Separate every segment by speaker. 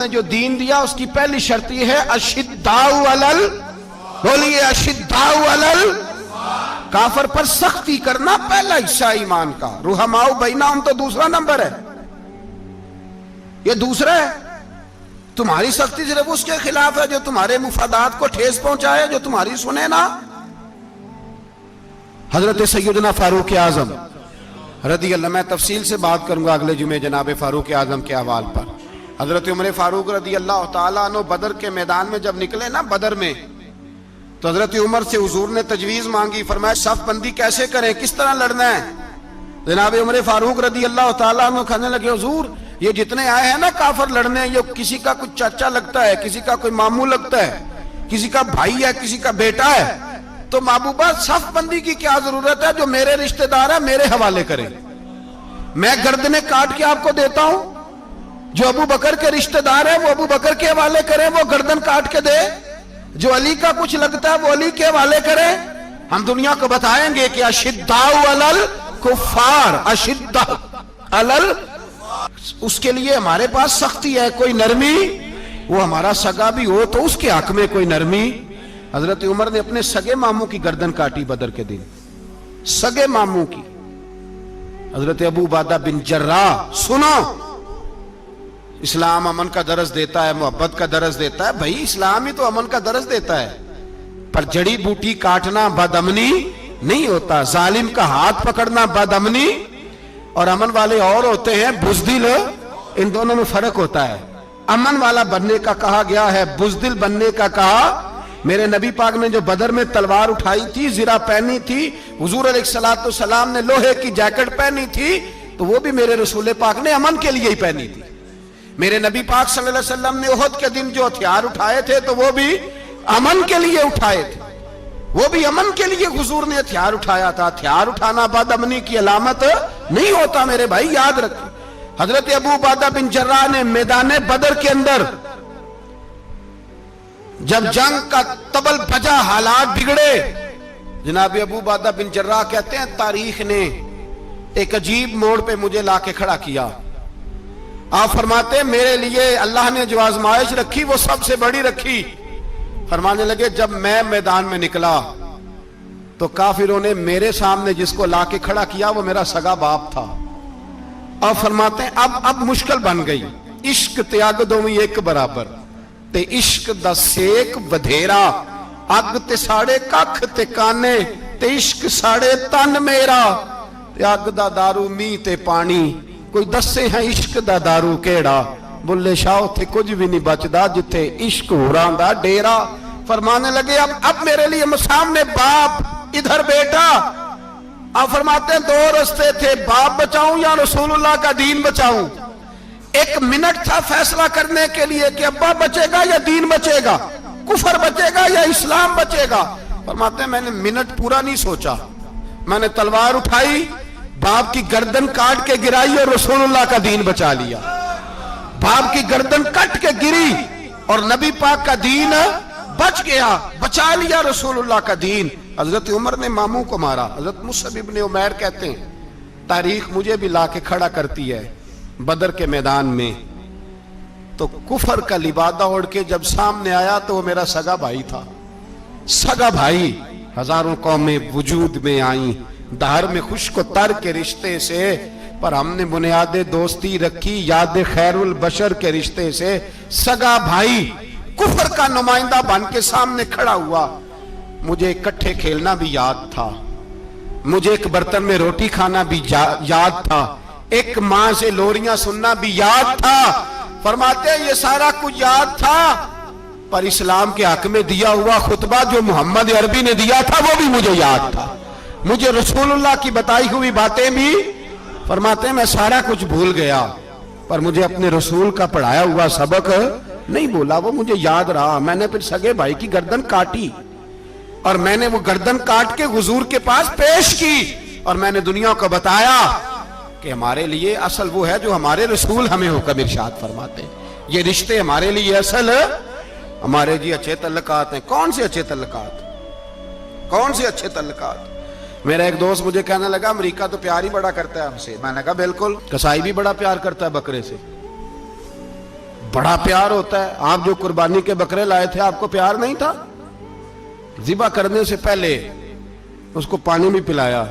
Speaker 1: جو دین دیا اس کی پہلی شرط یہ ہے اشداء علل، بولیے اشداء علل کافر پر سختی کرنا پہلا حصہ ایمان کا۔ رحماء بینہم تو دوسرا نمبر ہے، یہ دوسرا ہے۔ تمہاری سختی صرف اس کے خلاف ہے جو تمہارے مفادات کو ٹھیس پہنچائے، جو تمہاری سنے نا۔ حضرت سیدنا فاروق اعظم رضی اللہ، میں تفصیل سے بات کروں گا اگلے جمعے جناب فاروق اعظم کے حوال پر۔ حضرت عمر فاروق رضی اللہ تعالیٰ عنہ بدر کے میدان میں جب نکلے نا بدر میں، تو حضرت عمر سے حضور نے تجویز مانگی، فرمایا صف بندی کیسے کریں، کس طرح لڑنا ہے۔ جناب عمر فاروق رضی اللہ تعالیٰ عنہ کہنے لگے حضور یہ جتنے آئے ہیں نا کافر لڑنے، یہ کسی کا کوئی چاچا لگتا ہے، کسی کا کوئی ماموں لگتا ہے، کسی کا بھائی ہے، کسی کا بیٹا ہے، تو محبوبہ صف بندی کی کیا ضرورت ہے، جو میرے رشتہ دار ہے میرے حوالے کریں، میں گردنیں کاٹ کے آپ کو دیتا ہوں۔ جو ابو بکر کے رشتہ دار ہے وہ ابو بکر کے حوالے کریں، وہ گردن کاٹ کے دے۔ جو علی کا کچھ لگتا ہے وہ علی کے حوالے کریں۔ ہم دنیا کو بتائیں گے کہ اشداء علل کفار، اشداء علل، اس کے لیے ہمارے پاس سختی ہے، کوئی نرمی۔ وہ ہمارا سگا بھی ہو تو اس کے حق میں کوئی نرمی۔ حضرت عمر نے اپنے سگے ماموں کی گردن کاٹی بدر کے دن، سگے ماموں کی۔ حضرت ابو عبیدہ بن جراح، سنو، اسلام امن کا درس دیتا ہے، محبت کا درس دیتا ہے، بھائی اسلام ہی تو امن کا درس دیتا ہے، پر جڑی بوٹی کاٹنا بدامنی نہیں ہوتا، ظالم کا ہاتھ پکڑنا بدامنی، اور امن والے اور ہوتے ہیں بزدل، ان دونوں میں فرق ہوتا ہے۔ امن والا بننے کا کہا گیا ہے، بزدل بننے کا کہا۔ میرے نبی پاک نے جو بدر میں تلوار اٹھائی تھی، زرہ پہنی تھی، حضور علیہ السلام نے لوہے کی جیکٹ پہنی تھی، تو وہ بھی میرے رسول پاک نے امن کے لیے ہی پہنی تھی۔ میرے نبی پاک صلی اللہ علیہ وسلم نے احد کے دن جو ہتھیار اٹھائے تھے تو وہ بھی امن کے لیے اٹھائے تھے، وہ بھی امن کے لیے حضور نے ہتھیار اٹھایا تھا۔ ہتھیار اٹھانا بد امنی کی علامت نہیں ہوتا میرے بھائی، یاد رکھیں۔ حضرت ابو عبیدہ بن جراح نے میدان بدر کے اندر جب جنگ کا تبل بجا، حالات بگڑے، جناب ابو عبیدہ بن جراح کہتے ہیں تاریخ نے ایک عجیب موڑ پہ مجھے لا کے کھڑا کیا۔ آپ فرماتے ہیں میرے لیے اللہ نے جو آزمائش رکھی وہ سب سے بڑی رکھی۔ فرمانے لگے جب میں میدان میں نکلا تو کافروں نے میرے سامنے جس کو لا کے کھڑا کیا وہ میرا سگا باپ تھا۔ آپ فرماتے ہیں اب مشکل بن گئی، عشق تیاگ دومی ایک برابر، تے عشق دا سیک بدھیرا، اگ تے ساڑے ککھ تے کانے، تے عشق ساڑے تن میرا، تے اگ دا دارو می تے پانی، کوئی دسے ہیں عشق دا دارو کیڑا، بلے شاہ تھے کچھ بھی نہیں بچدا جتھے عشق ہوران دا ڈیرا۔ فرمانے لگے اب میرے لیے سامنے باپ، ادھر بیٹا۔ آپ فرماتے ہیں دو رستے تھے، باپ بچاؤں یا رسول اللہ کا دین بچاؤں۔ ایک منٹ تھا فیصلہ کرنے کے لیے کہ ابا بچے گا یا دین بچے گا، کفر بچے گا یا اسلام بچے گا۔ فرماتے ہیں میں نے منٹ پورا نہیں سوچا، میں نے تلوار اٹھائی، باپ کی گردن کاٹ کے گرائی اور رسول اللہ کا دین بچا لیا۔ باپ کی گردن کٹ کے گری اور نبی پاک کا دین بچ گیا، بچا لیا رسول اللہ کا دین۔ حضرت عمر نے ماموں کو مارا۔ حضرت مصعب ابن عمیر کہتے ہیں تاریخ مجھے بھی لا کے کھڑا کرتی ہے بدر کے میدان میں، تو کفر کا لبادہ اوڑھ کے جب سامنے آیا تو وہ میرا سگا بھائی تھا، سگا بھائی۔ ہزاروں قومیں وجود میں آئیں دہر میں خشک و تر کے رشتے سے، پر ہم نے بنیاد دوستی رکھی یاد خیر البشر کے رشتے سے۔ سگا بھائی کفر کا نمائندہ بن کے سامنے کھڑا ہوا۔ مجھے اکٹھے کھیلنا بھی یاد تھا، مجھے ایک برتن میں روٹی کھانا بھی یاد تھا، ایک ماں سے لوریاں سننا بھی یاد تھا۔ فرماتے ہیں یہ سارا کچھ یاد تھا، پر اسلام کے حق میں دیا ہوا خطبہ جو محمد عربی نے دیا تھا وہ بھی مجھے یاد تھا، مجھے رسول اللہ کی بتائی ہوئی باتیں بھی۔ فرماتے ہیں میں سارا کچھ بھول گیا، پر مجھے اپنے رسول کا پڑھایا ہوا سبق نہیں بولا، وہ مجھے یاد رہا۔ میں نے پھر سگے بھائی کی گردن کاٹی اور میں نے وہ گردن کاٹ کے حضور کے پاس پیش کی، اور میں نے دنیا کو بتایا کہ ہمارے لیے اصل وہ ہے جو ہمارے رسول ہمیں حکم ارشاد فرماتے ہیں۔ یہ رشتے ہمارے لیے اصل ہمارے جی اچھے تعلقات ہیں۔ کون سے اچھے تعلقات، کون سے اچھے تعلقات؟ میرا ایک دوست مجھے کہنے لگا امریکہ تو پیار ہی بڑا کرتا ہے ہم سے۔ میں نے کہا بالکل، کسائی بھی بڑا پیار کرتا ہے بکرے سے، بڑا پیار ہوتا ہے. آپ جو قربانی کے بکرے لائے تھے آپ کو پیار نہیں تھا؟ ذبح کرنے سے پہلے اس کو پانی بھی پلایا,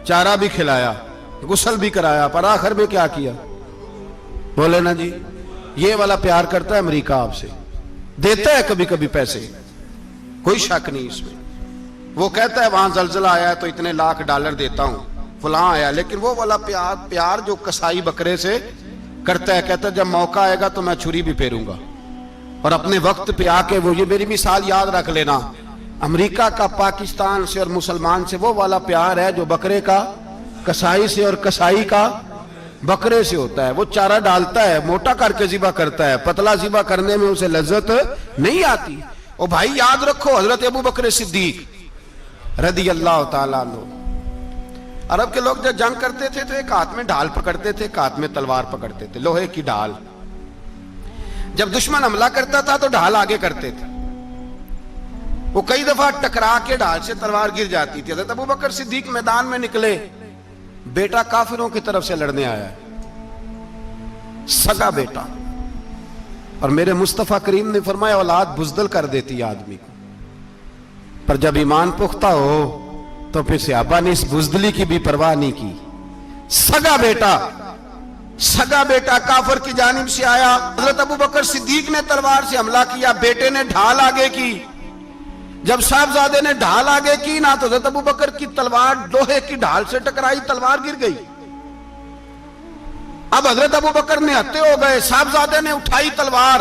Speaker 1: چارہ بھی کھلایا, غسل بھی کرایا, پر آخر میں کیا کیا؟ بولے نا جی. یہ والا پیار کرتا ہے امریکہ آپ سے, دیتا ہے کبھی کبھی پیسے, کوئی شک نہیں اس میں. وہ کہتا ہے وہاں زلزلہ آیا ہے تو اتنے لاکھ ڈالر دیتا ہوں, فلاں آیا, لیکن وہ والا پیار جو کسائی بکرے سے کرتا ہے, کہتا ہے جب موقع آئے گا تو میں چھری بھی پھیروں گا. اور اپنے وقت پہ آ کے وہ, یہ میری مثال یاد رکھ لینا, امریکہ کا پاکستان سے اور مسلمان سے وہ والا پیار ہے جو بکرے کا کسائی سے اور کسائی کا بکرے سے ہوتا ہے. وہ چارہ ڈالتا ہے, موٹا کر کے ذبح کرتا ہے, پتلا ذبح کرنے میں اسے لذت نہیں آتی. اور بھائی یاد رکھو, حضرت ابو بکر صدیق رضی اللہ تعالیٰ عنہ, عرب کے لوگ جب جنگ کرتے تھے تو ایک ہاتھ میں ڈھال پکڑتے تھے, ایک ہاتھ میں تلوار پکڑتے تھے, لوہے کی ڈھال. جب دشمن حملہ کرتا تھا تو ڈھال آگے کرتے تھے. وہ کئی دفعہ ٹکرا کے ڈھال سے تلوار گر جاتی تھی. حضرت ابو بکر صدیق میدان میں نکلے, بیٹا کافروں کی طرف سے لڑنے آیا ہے, سگا بیٹا. اور میرے مصطفیٰ کریم نے فرمایا اولاد بزدل کر دیتی ہے آدمی کو, پر جب ایمان پختہ ہو تو پھر صحابہ نے اس بزدلی کی بھی پرواہ نہیں کی. سگا بیٹا کافر کی جانب سے آیا, حضرت ابو بکر صدیق نے تلوار سے حملہ کیا, بیٹے نے ڈھال آگے کی. جب صاحبزادے نے ڈھال آگے کی نا تو حضرت ابو بکر کی تلوار لوہے کی ڈھال سے ٹکرائی, تلوار گر گئی. اب حضرت ابو بکر نے ہتے ہو گئے, صاحبزادے نے اٹھائی تلوار.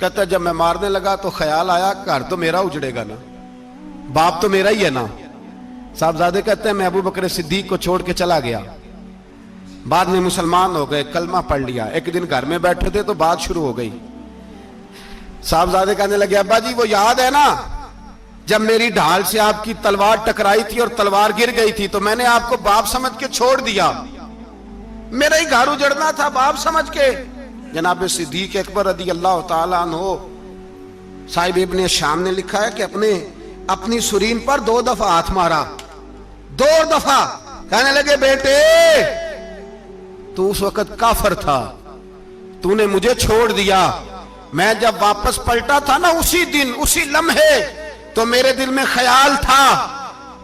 Speaker 1: کہتا ہے جب میں مارنے لگا تو خیال آیا گھر تو میرا اجڑے گا نا, باپ تو میرا ہی ہے نا. صاحبزادے کہتے ہیں میں ابو بکر صدیق کو چھوڑ کے چلا گیا. بعد میں مسلمان ہو گئے, کلمہ پڑھ لیا. ایک دن گھر میں بیٹھے تھے تو بات شروع ہو گئی. صاحبزادے کہنے لگے ابا جی وہ یاد ہے نا جب میری ڈھال سے آپ کی تلوار ٹکرائی تھی اور تلوار گر گئی تھی تو میں نے آپ کو باپ سمجھ کے چھوڑ دیا, میرا ہی گھر اجڑنا تھا باپ سمجھ کے. جناب صدیق اکبر رضی اللہ تعالیٰ عنہ, صاحب ابن شام نے لکھا ہے کہ اپنی سرین پر 2 دفعہ ہاتھ مارا, 2 دفعہ. کہنے لگے بیٹے تو اس وقت کافر تھا, تو نے مجھے چھوڑ دیا. میں جب واپس پلٹا تھا نا اسی دن اسی لمحے تو میرے دل میں خیال تھا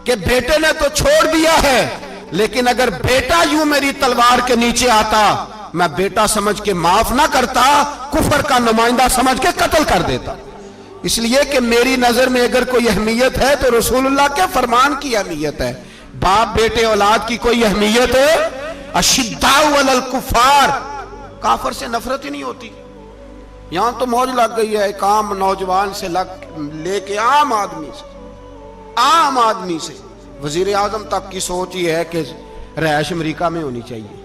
Speaker 1: کہ بیٹے نے تو چھوڑ دیا ہے, لیکن اگر بیٹا یوں میری تلوار کے نیچے آتا میں بیٹا سمجھ کے معاف نہ کرتا, کفر کا نمائندہ سمجھ کے قتل کر دیتا. اس لیے کہ میری نظر میں اگر کوئی اہمیت ہے تو رسول اللہ کے فرمان کی اہمیت ہے. باپ بیٹے اولاد کی کوئی اہمیت ہے؟ اشداء علی الکفار, کافر سے نفرت ہی نہیں ہوتی. یہاں تو موج لگ گئی ہے ایک عام نوجوان سے لے کے عام آدمی سے وزیر اعظم تک کی سوچ یہ ہے کہ رہائش امریکہ میں ہونی چاہیے,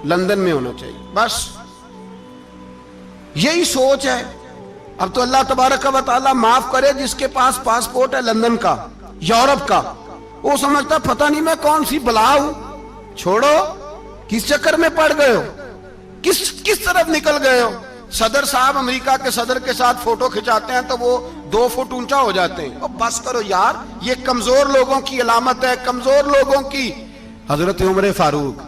Speaker 1: لندن میں ہونا چاہیے, بس یہی سوچ ہے. اب تو اللہ تبارک و تعالیٰ معاف کرے جس کے پاس پاسپورٹ ہے لندن کا, یورپ کا, وہ سمجھتا پتہ نہیں میں کون سی بلا ہوں. چھوڑو, کس چکر میں پڑ گئے ہو, کس طرف نکل گئے ہو. صدر صاحب امریکہ کے صدر کے ساتھ فوٹو کھچاتے ہیں تو وہ 2 فٹ اونچا ہو جاتے ہیں. بس کرو یار, یہ کمزور لوگوں کی علامت ہے, کمزور لوگوں کی. حضرت عمر فاروق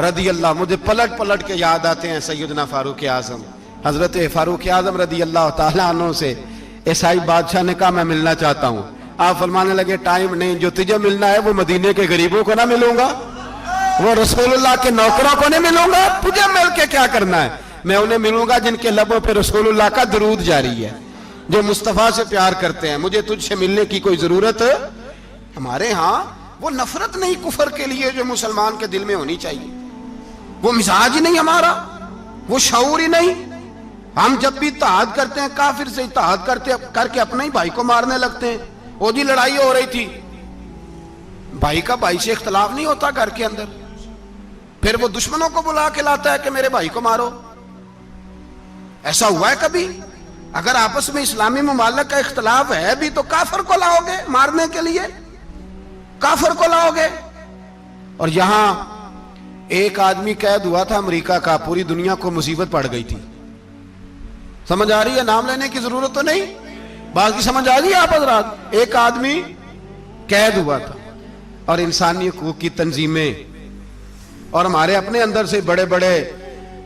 Speaker 1: رضی اللہ, مجھے پلٹ کے یاد آتے ہیں سیدنا فاروق اعظم. حضرت فاروق اعظم رضی اللہ تعالیٰ عنہ سے عیسائی بادشاہ نے کہا میں ملنا چاہتا ہوں. آپ فرمانے لگے ٹائم نہیں, جو تجھے ملنا ہے وہ مدینے کے غریبوں کو نہ ملوں گا, وہ رسول اللہ کے نوکروں کو نہیں ملوں گا, تجھے مل کے کیا کرنا ہے. میں انہیں ملوں گا جن کے لبوں پہ رسول اللہ کا درود جاری ہے, جو مصطفیٰ سے پیار کرتے ہیں. مجھے تجھ سے ملنے کی کوئی ضرورت ہے. ہمارے ہاں وہ نفرت نہیں کفر کے لیے جو مسلمان کے دل میں ہونی چاہیے, وہ مزاج ہی نہیں ہمارا, وہ شعور ہی نہیں. ہم جب بھی اتحاد کرتے ہیں کافر سے اتحاد کر کے اپنے ہی بھائی کو مارنے لگتے ہیں. وہ جی لڑائی ہو رہی تھی, بھائی کا بھائی سے اختلاف نہیں ہوتا گھر کے اندر, پھر وہ دشمنوں کو بلا کے لاتا ہے کہ میرے بھائی کو مارو. ایسا ہوا ہے کبھی؟ اگر آپس میں اسلامی ممالک کا اختلاف ہے بھی تو کافر کو لاؤ گے مارنے کے لیے, کافر کو لاؤ گے. اور یہاں ایک آدمی قید ہوا تھا امریکہ کا, پوری دنیا کو مصیبت پڑ گئی تھی. سمجھ آ رہی ہے؟ نام لینے کی ضرورت تو نہیں, بات کی سمجھ آ گئی آپ حضرات. ایک آدمی قید ہوا تھا اور انسانی حقوق کی تنظیمیں اور ہمارے اپنے اندر سے بڑے بڑے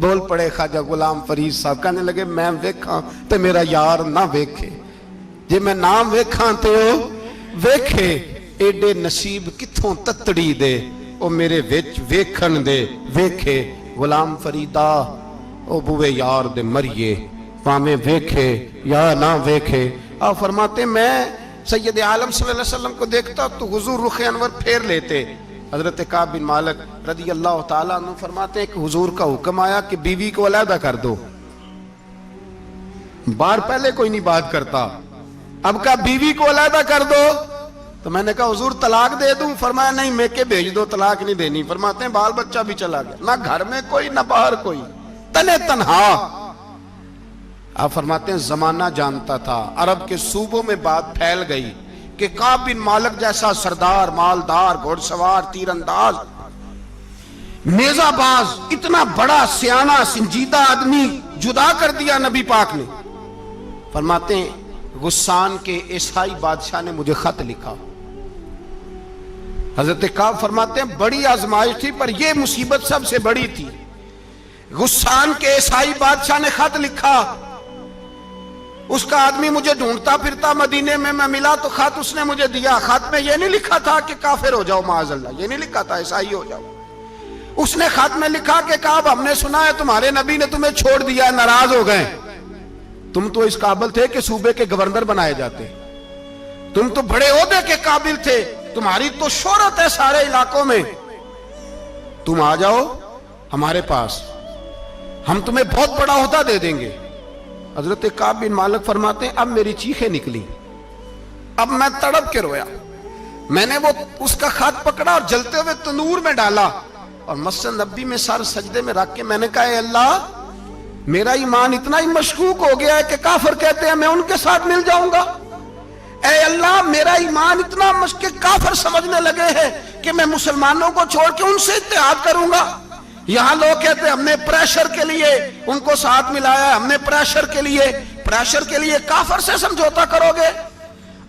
Speaker 1: بول پڑے خواجہ غلام فرید صاحب، کہنے لگے میں ویکھاں تے میرا یار نہ ویکھے، جے میں نام ویکھاں تے او ویکھے، ایڈے نصیب کتھوں تتڑی دے او میرے وچ ویکھن دے ویکھے، غلام فریدہ او بوے یار دے مریے پامیں ویکھے یا نہ ویکھے۔ آپ فرماتے ہیں میں سید عالم صلی اللہ علیہ وسلم کو دیکھتا تو حضور رخ انور پھیر لیتے۔ حضرت کعب بن مالک رضی اللہ تعالیٰ عنہ فرماتے ہیں کہ حضور کا حکم آیا کہ بیوی کو علیحدہ کر دو، بار پہلے کوئی نہیں بات کرتا، اب کہا بیوی کو علیحدہ کر دو، تو میں نے کہا حضور طلاق دے دوں؟ فرمایا نہیں میکے بھیج دو، طلاق نہیں دینی۔ فرماتے ہیں بال بچہ بھی چلا گیا، نہ گھر میں کوئی نہ باہر کوئی، تنے تنہا۔ آپ فرماتے ہیں زمانہ جانتا تھا، عرب کے صوبوں میں بات پھیل گئی کہ کعب بن مالک جیسا سردار، مالدار، گھوڑ سوار، تیر انداز، نیزہ باز، اتنا بڑا سیانہ سنجیدہ آدمی جدا کر دیا نبی پاک نے۔ فرماتے ہیں غسان کے عیسائی بادشاہ نے مجھے خط لکھا۔ حضرت کعب فرماتے ہیں بڑی آزمائش تھی پر یہ مصیبت سب سے بڑی تھی۔ غسان کے عیسائی بادشاہ نے خط لکھا، اس کا آدمی مجھے ڈھونڈتا پھرتا مدینے میں، میں ملا تو خط اس نے مجھے دیا۔ خط میں یہ نہیں لکھا تھا کہ کافر ہو جاؤ معاذ اللہ، یہ نہیں لکھا تھا عیسائی ہو جاؤ۔ اس نے خط میں لکھا کہ کعب ہم نے سنا ہے تمہارے نبی نے تمہیں چھوڑ دیا، ناراض ہو گئے، تم تو اس قابل تھے کہ صوبے کے گورنر بنائے جاتے، تم تو بڑے عہدے کے قابل تھے، تمہاری تو شہرت ہے سارے علاقوں میں، تم آ جاؤ ہمارے پاس، ہم تمہیں بہت بڑا عہدہ دے دیں گے۔ حضرت کعب بن مالک فرماتے ہیں اب میری چیخیں نکلی، اب میں تڑپ کے رویا، میں نے وہ اس کا خط پکڑا اور جلتے ہوئے تنور میں ڈالا اور مسجد نبی میں سر سجدے میں رکھ کے میں نے کہا اے اللہ میرا ایمان اتنا ہی مشکوک ہو گیا ہے کہ کافر کہتے ہیں میں ان کے ساتھ مل جاؤں گا، اے اللہ میرا ایمان اتنا مشکوک کافر سمجھنے لگے ہیں کہ میں مسلمانوں کو چھوڑ کے ان سے اتحاد کروں گا۔ یہاں لوگ کہتے ہیں ہم نے پریشر کے لیے ان کو ساتھ ملایا ہے، ہم نے پریشر کے لیے کافر سے سمجھوتا کرو گے،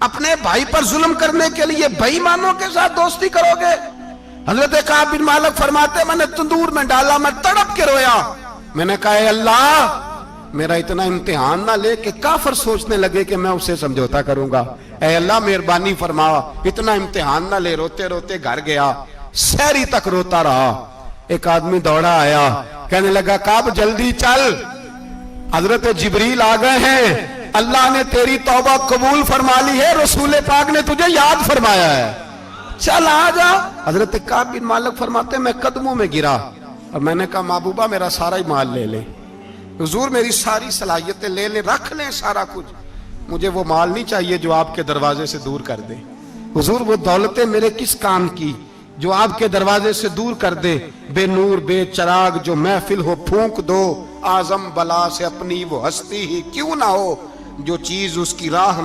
Speaker 1: اپنے بھائی پر ظلم کرنے کے لیے بے ایمانوں کے ساتھ دوستی کرو گے۔ حضرت کعب بن مالک فرماتے ہیں میں نے تندور میں ڈالا، میں تڑپ کے رویا، میں نے کہا اے اللہ میرا اتنا امتحان نہ لے کہ کافر سوچنے لگے کہ میں اسے سمجھوتا کروں گا، اے اللہ مہربانی فرما اتنا امتحان نہ لے۔ روتے روتے گھر گیا، سحری تک روتا رہا، ایک آدمی دوڑا آیا کہنے لگا کعب جلدی چل، حضرت جبریل آ گئے ہیں، اللہ نے تیری توبہ قبول فرما لی ہے، رسول پاک نے تجھے یاد فرمایا ہے، چل آ جا۔ حضرت کعب بن مالک فرماتے ہیں میں قدموں میں گرا اور میں نے کہا محبوبہ میرا سارا ہی مال لے لے، حضور میری ساری صلاحیتیں لے لیں، رکھ لیں سارا کچھ، مجھے وہ مال نہیں چاہیے جو آپ کے دروازے سے دور کر دے، حضور وہ دولتیں میرے کس کام کی جو آپ کے دروازے سے دور کر دے، بے نور بے چراغ جو محفل ہو پھونک دو، اعظم بلا سے اپنی وہ ہستی ہی کیوں نہ ہو، جو چیز اس کی راہ